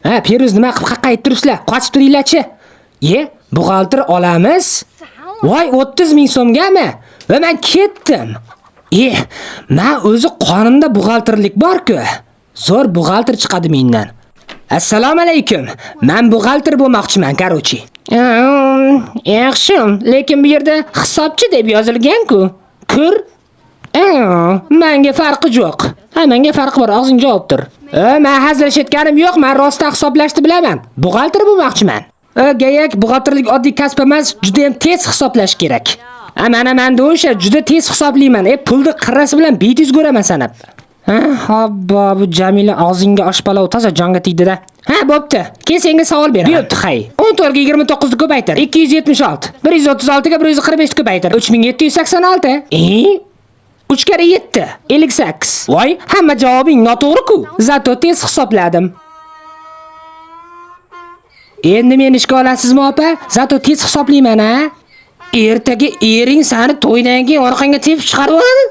Ha, Piruz nima qilib qaqqa ayttiribsizlar? Qochib turinglar-chi. Buxgalter olamiz. Voy 30 ming so'mgami? Va men ketdim. Men o'zi qonimda buxgalterlik bor-ku. Zo'r buxgalter chiqadi mendan. Assalomu alaykum. Men buxgalter bo'lmoqchiman, qarochi. Yaxshi, lekin bu yerda hisobchi deb yozilgan-ku. Ko'r. Menga farqi yo'q. Menga farqi bor, og'zing javob tur. Men hazillashayotganim yo'q, men rostdan hisoblashni bilaman. Buxgalter bo'lmoqchiman. Gayak buxgalterlik oddiy kasb emas, juda ham tez hisoblash kerak. Menda o'sha juda tez hisoblayman. Pulni qirrasi bilan betiz ko'raman sanab. Hobbo, bu Jamila og'zingga oshpalov toza jonga tegdi-da. Bo'pti. Keyin senga savol beraman. Bo'pti, hay. 14 ga 29 ni ko'paytir. 276. 136 ga 145 ko'paytir. 3786. 3 kere 7. 58. Voy, hamma javobing noto'g'ri-ku. Zato tez hisobladim. Endi meni ishga olasizmi, opa? Zato tez hisoblayman, ha? Ertaga ering seni to'ydan keyin orqangga tepib chiqarib oladi.